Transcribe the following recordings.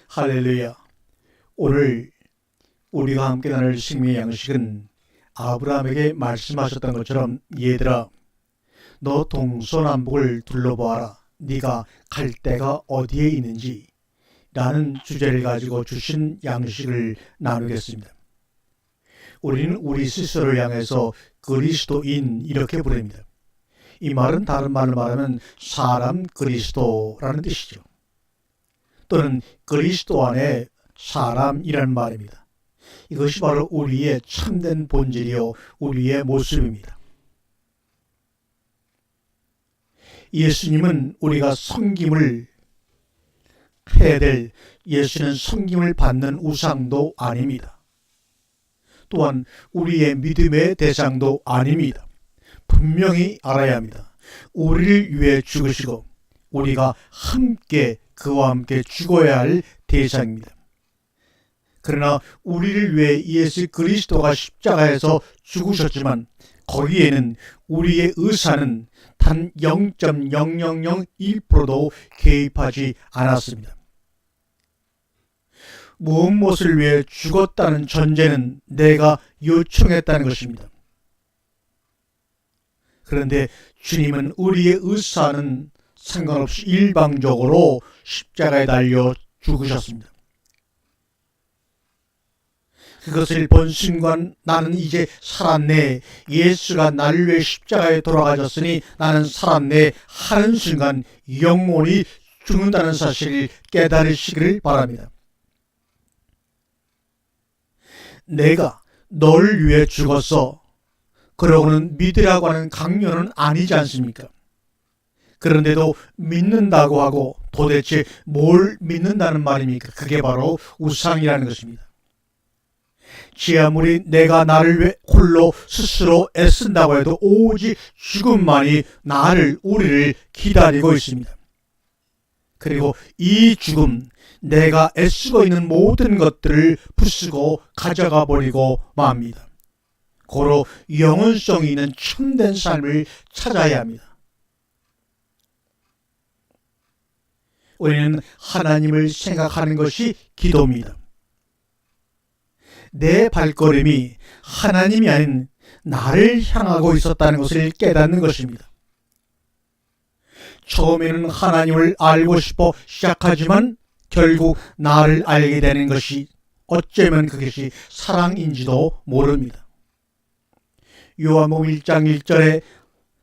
할렐루야. 오늘 우리가 함께 나눌 생명의 양식은 아브라함에게 말씀하셨던 것처럼 얘들아, 너 동서남북을 둘러보아라. 네가 갈 데가 어디에 있는지 라는 주제를 가지고 주신 양식을 나누겠습니다. 우리는 우리 스스로를 향해서 그리스도인 이렇게 부릅니다. 이 말은 다른 말로 말하면 사람 그리스도라는 뜻이죠. 또는 그리스도 안에 사람이라는 말입니다. 이것이 바로 우리의 참된 본질이요 우리의 모습입니다. 예수님은 우리가 섬김을 해야 될, 예수는 섬김을 받는 우상도 아닙니다. 또한 우리의 믿음의 대상도 아닙니다. 분명히 알아야 합니다. 우리를 위해 죽으시고 우리가 함께 그와 함께 죽어야 할 대상입니다. 그러나 우리를 위해 예수 그리스도가 십자가에서 죽으셨지만 거기에는 우리의 의사는 단 0.0001%도 개입하지 않았습니다. 무엇을 위해 죽었다는 전제는 내가 요청했다는 것입니다. 그런데 주님은 우리의 의사는 상관없이 일방적으로 십자가에 달려 죽으셨습니다. 그것을 본 순간 나는 이제 살았네, 예수가 나를 위해 십자가에 돌아가셨으니 나는 살았네 하는 순간 영혼이 죽는다는 사실을 깨달으시기를 바랍니다. 내가 너를 위해 죽었어, 그러고는 믿으라고 하는 강요는 아니지 않습니까? 그런데도 믿는다고 하고 도대체 뭘 믿는다는 말입니까? 그게 바로 우상이라는 것입니다. 지 아무리 내가 나를 위해 홀로 스스로 애쓴다고 해도 오직 죽음만이 우리를 기다리고 있습니다. 그리고 이 죽음, 내가 애쓰고 있는 모든 것들을 부수고 가져가 버리고 맙니다. 고로 영혼성이 있는 참된 삶을 찾아야 합니다. 우리는 하나님을 생각하는 것이 기도입니다. 내 발걸음이 하나님이 아닌 나를 향하고 있었다는 것을 깨닫는 것입니다. 처음에는 하나님을 알고 싶어 시작하지만 결국 나를 알게 되는 것이, 어쩌면 그것이 사랑인지도 모릅니다. 요한복음 1장 1절에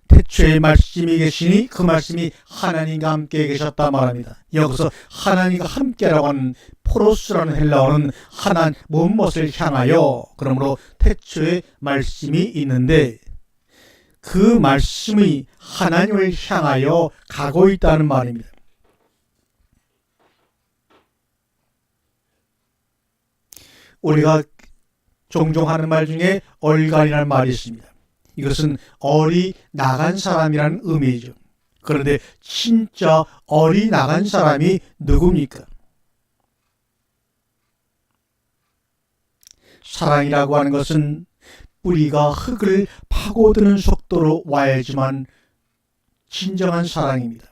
태초에 말씀이 계시니 그 말씀이 하나님과 함께 계셨다 말합니다. 여기서 하나님과 함께라고 하는 포로스라는 헬라어는 무엇을 향하여, 그러므로 태초에 말씀이 있는데 그 말씀이 하나님을 향하여 가고 있다는 말입니다. 우리가 종종 하는 말 중에 얼간이라는 말이 있습니다. 이것은 어리 나간 사람이라는 의미죠. 그런데 진짜 어리 나간 사람이 누굽니까? 사랑이라고 하는 것은 뿌리가 흙을 파고드는 속도로 와야지만 진정한 사랑입니다.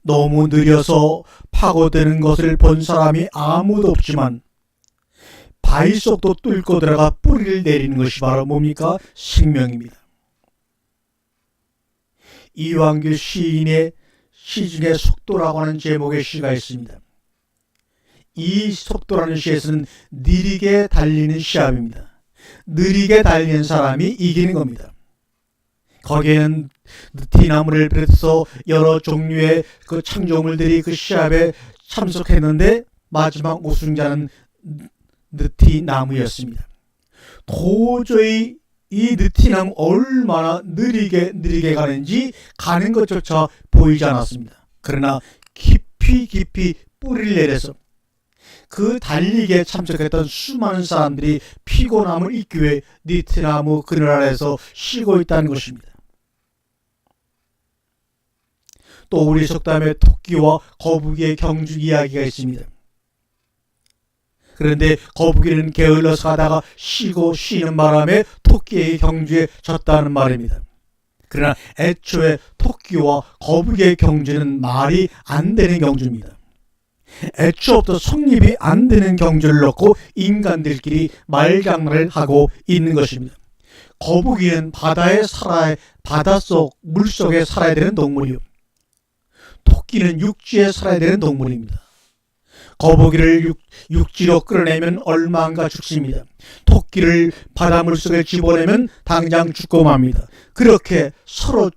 너무 느려서 파고드는 것을 본 사람이 아무도 없지만 바위 속도 뚫고 들어가 뿌리를 내리는 것이 바로 뭡니까? 생명입니다. 이완규 시인의 시 중에 속도라고 하는 제목의 시가 있습니다. 이 속도라는 시에서는 느리게 달리는 시합입니다. 느리게 달리는 사람이 이기는 겁니다. 거기에는 느티나무를 비롯해서 여러 종류의 그 창조물들이 그 시합에 참석했는데 마지막 우승자는 느티나무였습니다. 도저히 이 느티나무 얼마나 느리게 가는지 가는 것조차 보이지 않았습니다. 그러나 깊이 뿌리를 내려서 그 달리기에 참석했던 수많은 사람들이 피곤함을 잊기 위해 느티나무 그늘 아래에서 쉬고 있다는 것입니다. 또 우리 속담에 토끼와 거북이의 경주 이야기가 있습니다. 그런데 거북이는 게을러서 가다가 쉬는 바람에 토끼의 경주에 졌다는 말입니다. 그러나 애초에 토끼와 거북이의 경주는 말이 안 되는 경주입니다. 애초부터 성립이 안 되는 경주를 놓고 인간들끼리 말장난을 하고 있는 것입니다. 거북이는 바닷속 물속에 살아야 되는 동물이요, 토끼는 육지에 살아야 되는 동물입니다. 거북이를 육지로 끌어내면 얼마인가 죽습니다. 토끼를 바닷물 속에 집어내면 당장 죽고 맙니다. 그렇게 서로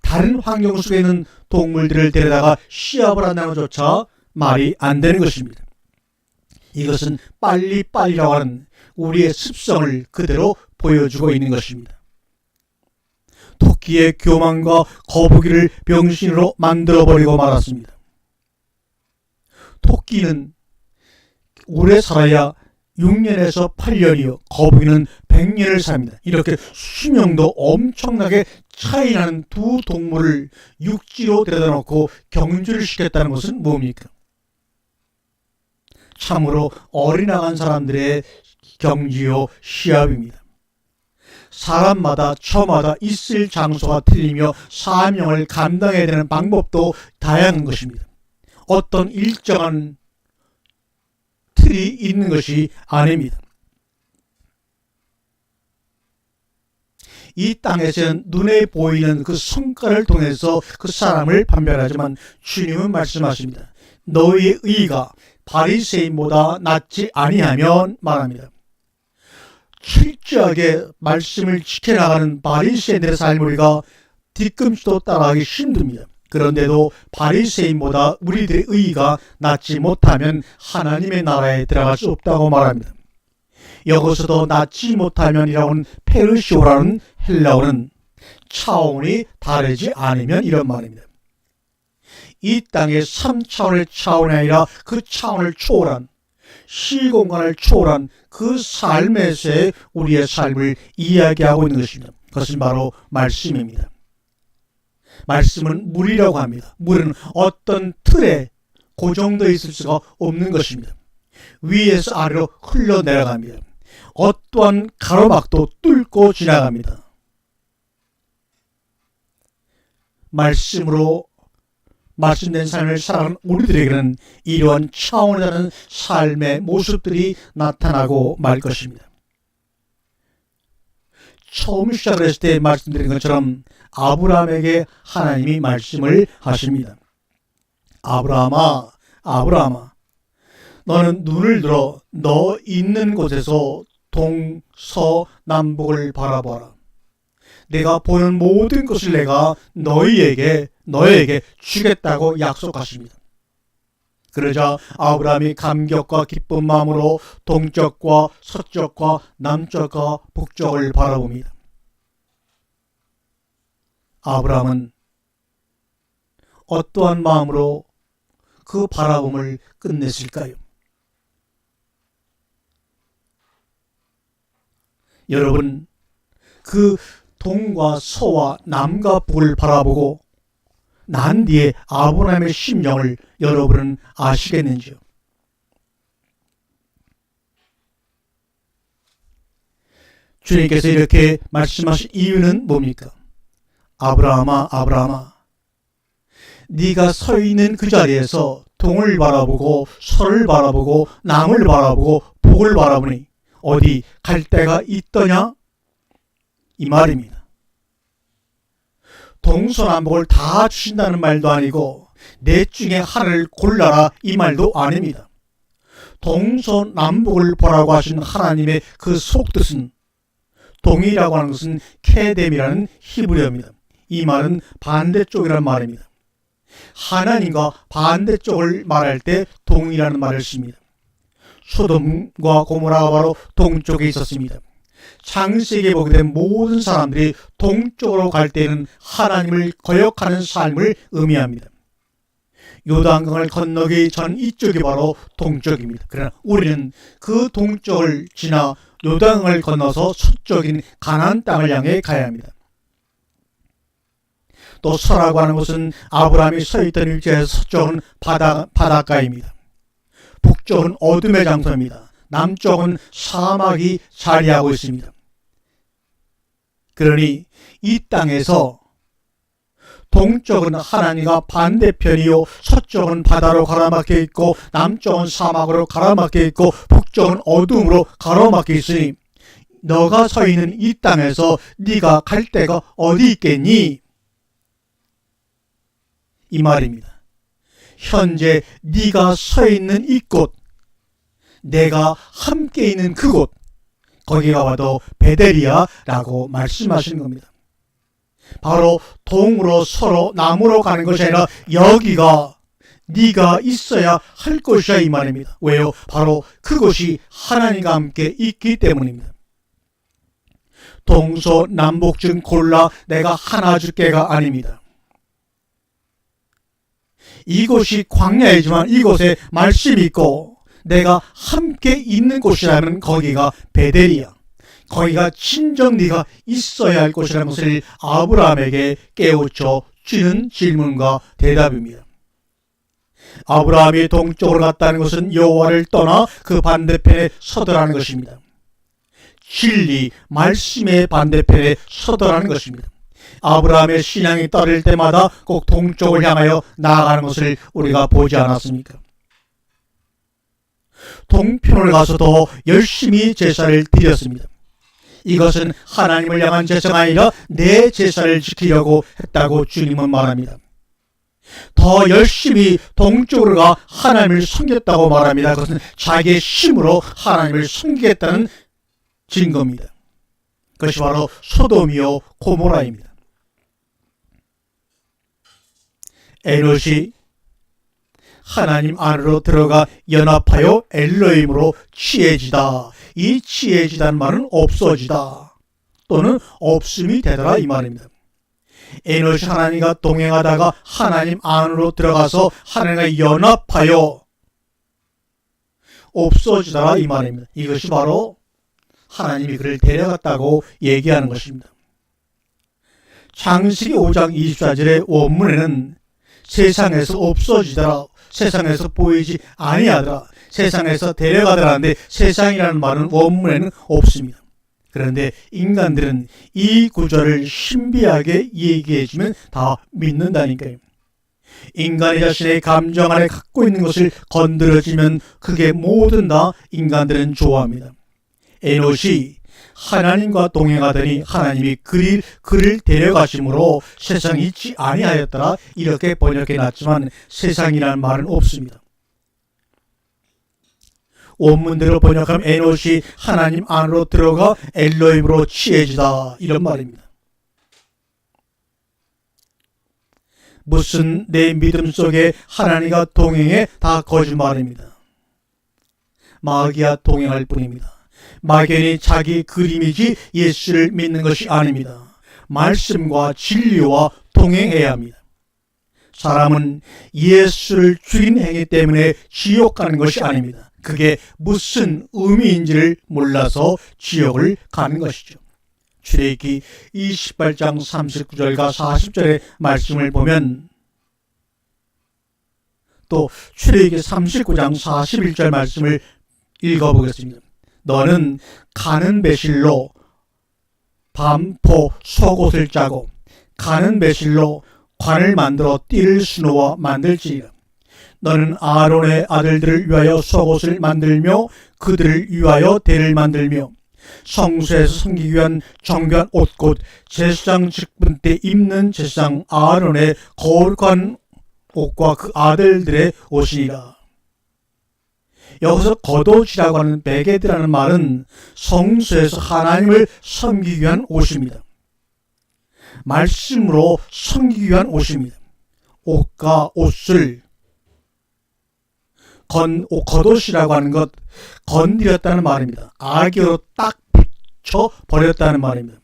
다른 환경 속에 있는 동물들을 데려다가 시합을 한다는 것조차 말이 안 되는 것입니다. 이것은 빨리빨리라고 하는 우리의 습성을 그대로 보여주고 있는 것입니다. 토끼의 교만과 거북이를 병신으로 만들어버리고 말았습니다. 토끼는 오래 살아야 6년에서 8년이요, 거북이는 100년을 삽니다. 이렇게 수명도 엄청나게 차이나는 두 동물을 육지로 데려다 놓고 경주를 시켰다는 것은 뭡니까? 참으로 어리나간 사람들의 경주요, 시합입니다. 사람마다 처마다 있을 장소가 틀리며 사명을 감당해야 되는 방법도 다양한 것입니다. 어떤 일정한 틀이 있는 것이 아닙니다. 이 땅에서는 눈에 보이는 그 성과를 통해서 그 사람을 판별하지만 주님은 말씀하십니다. 너희의 의가 바리새인보다 낫지 아니하면 말합니다. 철저하게 말씀을 지켜나가는 바리새인들의 삶을 우리가 뒤꿈치도 따라가기 힘듭니다. 그런데도 바리새인보다 우리들의 의의가 낫지 못하면 하나님의 나라에 들어갈 수 없다고 말합니다. 여기서도 낫지 못하면이라고는 페르시오라는 헬라어는 차원이 다르지 않으면 이런 말입니다. 이 땅의 3차원의 차원이 아니라 그 차원을 초월한, 시공간을 초월한 그 삶에서의 우리의 삶을 이야기하고 있는 것입니다. 그것은 바로 말씀입니다. 말씀은 물이라고 합니다. 물은 어떤 틀에 고정되어 있을 수가 없는 것입니다. 위에서 아래로 흘러내려갑니다. 어떠한 가로막도 뚫고 지나갑니다. 말씀으로 말씀된 삶을 살아가는 우리들에게는 이러한 차원에 다른 삶의 모습들이 나타나고 말 것입니다. 처음 시작을 했을 때 말씀드린 것처럼 아브라함에게 하나님이 말씀을 하십니다. 아브라함아, 아브라함아, 너는 눈을 들어 너 있는 곳에서 동서남북을 바라보아라. 내가 보는 모든 것을 내가 너에게 주겠다고 약속하십니다. 그러자 아브라함이 감격과 기쁜 마음으로 동쪽과 서쪽과 남쪽과 북쪽을 바라봅니다. 아브라함은 어떠한 마음으로 그 바라봄을 끝냈을까요? 여러분, 그 동과 서와 남과 북을 바라보고 난 뒤에 아브라함의 심정을 여러분은 아시겠는지요? 주님께서 이렇게 말씀하신 이유는 뭡니까? 아브라함아, 아브라함아, 네가 서 있는 그 자리에서 동을 바라보고 서를 바라보고 남을 바라보고 북을 바라보니 어디 갈 데가 있더냐? 이 말입니다. 동서남북을 다 주신다는 말도 아니고 넷 중에 하나를 골라라 이 말도 아닙니다. 동서남북을 보라고 하신 하나님의 그 속뜻은, 동이라고 하는 것은 케뎀이라는 히브리어입니다. 이 말은 반대쪽이라는 말입니다. 하나님과 반대쪽을 말할 때 동이라는 말을 씁니다. 소돔과 고모라가 바로 동쪽에 있었습니다. 창세기에 보게 된 모든 사람들이 동쪽으로 갈 때는 하나님을 거역하는 삶을 의미합니다. 요단강을 건너기 전 이쪽이 바로 동쪽입니다. 그러나 우리는 그 동쪽을 지나 요단강을 건너서 서쪽인 가나안 땅을 향해 가야 합니다. 또 서라고 하는 것은 아브라함이 서 있던 일지에서 서쪽은 바닷가입니다. 북쪽은 어둠의 장소입니다. 남쪽은 사막이 자리하고 있습니다. 그러니 이 땅에서 동쪽은 하나님과 반대편이요 서쪽은 바다로 가로막혀 있고 남쪽은 사막으로 가로막혀 있고 북쪽은 어둠으로 가로막혀 있으니 너가 서 있는 이 땅에서 네가 갈 데가 어디 있겠니? 이 말입니다. 현재 네가 서 있는 이곳, 내가 함께 있는 그곳, 거기가 바로 베델이야라고 말씀하시는 겁니다. 바로 동으로 서로 남으로 가는 것이 아니라 여기가 네가 있어야 할 것이야 이 말입니다. 왜요? 바로 그곳이 하나님과 함께 있기 때문입니다. 동서남북 중 골라 내가 하나 줄게가 아닙니다. 이곳이 광야이지만 이곳에 말씀이 있고 내가 함께 있는 곳이라면 거기가 베델이야. 거기가 진정 네가 있어야 할 곳이라는 것을 아브라함에게 깨우쳐 주는 질문과 대답입니다. 아브라함이 동쪽으로 갔다는 것은 여호와를 떠나 그 반대편에 서더라는 것입니다. 진리, 말씀의 반대편에 서더라는 것입니다. 아브라함의 신앙이 떨어질 때마다 꼭 동쪽을 향하여 나아가는 것을 우리가 보지 않았습니까? 동편을 가서 더 열심히 제사를 드렸습니다. 이것은 하나님을 향한 제사가 아니라 내 제사를 지키려고 했다고 주님은 말합니다. 더 열심히 동쪽으로 가 하나님을 섬겼다고 말합니다. 그것은 자기의 힘으로 하나님을 섬기겠다는 증거입니다. 그것이 바로 소돔이요 고모라입니다. 에롯이 하나님 안으로 들어가 연합하여 엘로힘으로 취해지다. 이 취해지다는 말은 없어지다 또는 없음이 되더라 이 말입니다. 에롯이 하나님과 동행하다가 하나님 안으로 들어가서 하나님과 연합하여 없어지더라 이 말입니다. 이것이 바로 하나님이 그를 데려갔다고 얘기하는 것입니다. 창세기 5장 24절의 원문에는 세상에서 없어지더라, 세상에서 보이지 아니하더라, 세상에서 데려가더라는데 세상이라는 말은 원문에는 없습니다. 그런데 인간들은 이 구절을 신비하게 얘기해주면 다 믿는다니까요. 인간이 자신의 감정 안에 갖고 있는 것을 건드려지면 그게 모든 다 인간들은 좋아합니다. 에롯이 하나님과 동행하더니 하나님이 그를 데려가심으로 세상이 있지 아니하였더라 이렇게 번역해 놨지만 세상이라는 말은 없습니다. 원문대로 번역하면 에롯이 하나님 안으로 들어가 엘로힘으로 취해지다 이런 말입니다. 무슨 내 믿음 속에 하나님과 동행해 다 거짓말입니다. 마귀와 동행할 뿐입니다. 막연히 자기 그림이지 예수를 믿는 것이 아닙니다. 말씀과 진리와 동행해야 합니다. 사람은 예수를 죽인 행위 때문에 지옥 가는 것이 아닙니다. 그게 무슨 의미인지를 몰라서 지옥을 가는 것이죠. 출애굽기 28장 39절과 40절의 말씀을 보면 또 출애굽기 39장 41절 말씀을 읽어보겠습니다. 너는 가는 배실로 밤포 속옷을 짜고 가는 배실로 관을 만들어 띠를 수놓아 만들지니라. 너는 아론의 아들들을 위하여 속옷을 만들며 그들을 위하여 대를 만들며 성소에서 섬기기 위한 정교한 옷곧 제사장 직분 때 입는 제사장 아론의 거룩한 옷과 그 아들들의 옷이니라. 여기서 겉옷이라고 하는 베게드라는 말은 성소에서 하나님을 섬기기 위한 옷입니다. 말씀으로 섬기기 위한 옷입니다. 옷과 옷을 겉옷이라고 하는 것 건드렸다는 말입니다. 악으로 딱 붙여 버렸다는 말입니다.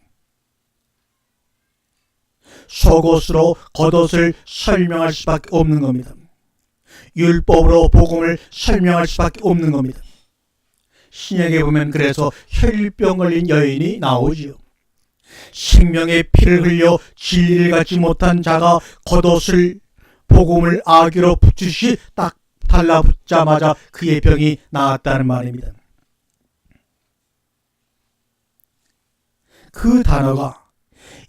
속옷으로 겉옷을 설명할 수밖에 없는 겁니다. 율법으로 복음을 설명할 수밖에 없는 겁니다. 신약에 보면 그래서 혈병 걸린 여인이 나오지요. 생명의 피를 흘려 진리를 갖지 못한 자가 겉옷을 복음을 악으로 붙이시 딱 달라붙자마자 그의 병이 나았다는 말입니다. 그 단어가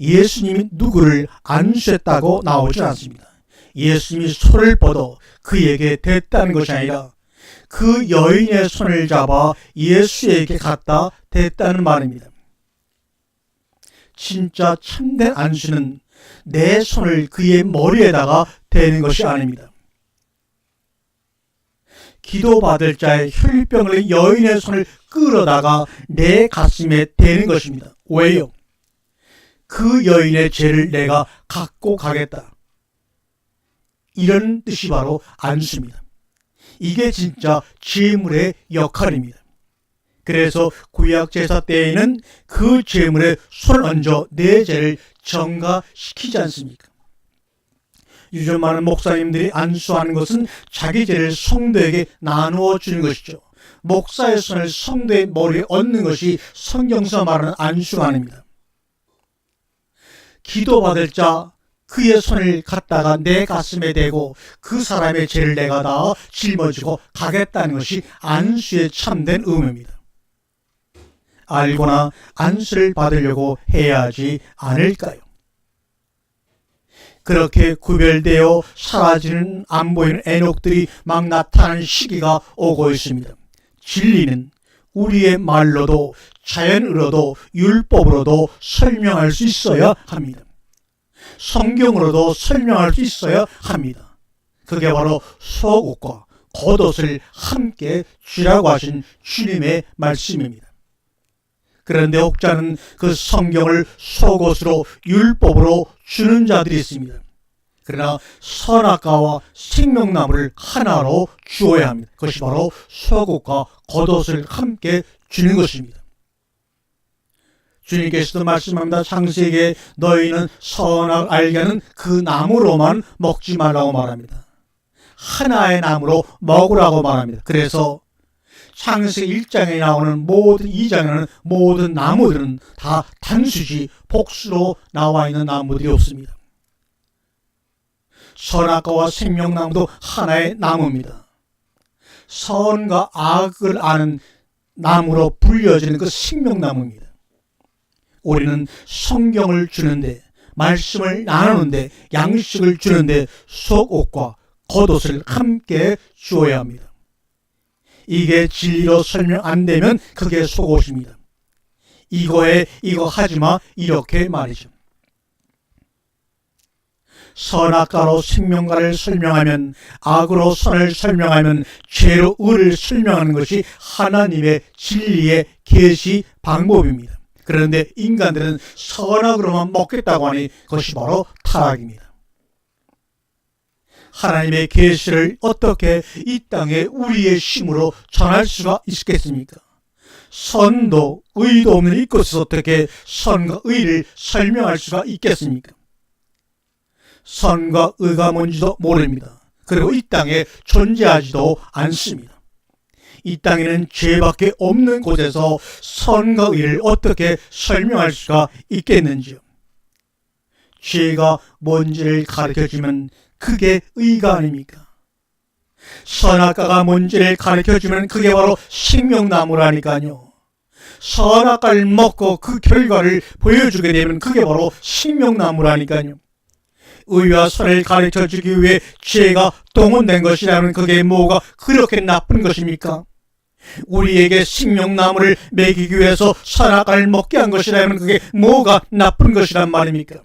예수님이 누구를 안수했다고 나오지 않습니다. 예수님이 손을 뻗어 그에게 댔다는 것이 아니라 그 여인의 손을 잡아 예수에게 갖다 댔다는 말입니다. 진짜 참된 안수는 내 손을 그의 머리에다가 대는 것이 아닙니다. 기도받을 자의 혈병을 여인의 손을 끌어다가 내 가슴에 대는 것입니다. 왜요? 그 여인의 죄를 내가 갖고 가겠다. 이런 뜻이 바로 안수입니다. 이게 진짜 제물의 역할입니다. 그래서 구약 제사 때에는 그 제물에 손을 얹어 내 죄를 정가시키지 않습니까? 요즘 많은 목사님들이 안수하는 것은 자기 죄를 성도에게 나누어 주는 것이죠. 목사의 손을 성도의 머리에 얹는 것이 성경에서 말하는 안수가 아닙니다. 기도받을 자 그의 손을 갖다가 내 가슴에 대고 그 사람의 죄를 내가 다 짊어지고 가겠다는 것이 안수의 참된 의무입니다. 알거나 안수를 받으려고 해야 하지 않을까요? 그렇게 구별되어 사라지는 안 보이는 애녹들이 막 나타나는 시기가 오고 있습니다. 진리는 우리의 말로도 자연으로도 율법으로도 설명할 수 있어야 합니다. 성경으로도 설명할 수 있어야 합니다. 그게 바로 속옷과 겉옷을 함께 주라고 하신 주님의 말씀입니다. 그런데 혹자는 그 성경을 속옷으로 율법으로 주는 자들이 있습니다. 그러나 선악과와 생명나무를 하나로 주어야 합니다. 그것이 바로 속옷과 겉옷을 함께 주는 것입니다. 주님께서도 말씀합니다. 창세기에 너희는 선악을 알게 하는 그 나무로만 먹지 말라고 말합니다. 하나의 나무로 먹으라고 말합니다. 그래서 창세기 1장에 나오는 모든 2장에 나오는 모든 나무들은 다 단수지 복수로 나와 있는 나무들이 없습니다. 선악과와 생명나무도 하나의 나무입니다. 선과 악을 아는 나무로 불려지는 그 생명나무입니다. 우리는 성경을 주는데, 말씀을 나누는데, 양식을 주는데 속옷과 겉옷을 함께 주어야 합니다. 이게 진리로 설명 안 되면 그게 속옷입니다. 이거에 이거 하지마 이렇게 말이죠. 선악과로 생명과를 설명하면, 악으로 선을 설명하면, 죄로 의를 설명하는 것이 하나님의 진리의 계시 방법입니다. 그런데 인간들은 선악으로만 먹겠다고 하니 그것이 바로 타락입니다. 하나님의 계시를 어떻게 이 땅에 우리의 힘으로 전할 수가 있겠습니까? 선도 의도 없는 이곳에서 어떻게 선과 의를 설명할 수가 있겠습니까? 선과 의가 뭔지도 모릅니다. 그리고 이 땅에 존재하지도 않습니다. 이 땅에는 죄밖에 없는 곳에서 선과 의를 어떻게 설명할 수가 있겠는지요? 죄가 뭔지를 가르쳐주면 그게 의가 아닙니까? 선악과가 뭔지를 가르쳐주면 그게 바로 생명나무라니까요. 선악과를 먹고 그 결과를 보여주게 되면 그게 바로 생명나무라니까요. 의와 선을 가르쳐주기 위해 죄가 동원된 것이라면 그게 뭐가 그렇게 나쁜 것입니까? 우리에게 생명나무를 먹이기 위해서 선악과를 먹게 한 것이라면 그게 뭐가 나쁜 것이란 말입니까?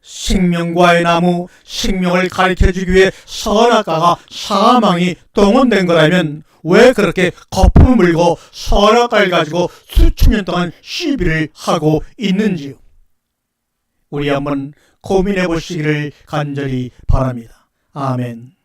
생명과의 나무, 생명을 가르쳐주기 위해 선악과가 사망이 동원된 거라면 왜 그렇게 거품을 물고 선악과를 가지고 수천 년 동안 시비를 하고 있는지요? 우리 한번 고민해 보시기를 간절히 바랍니다. 아멘.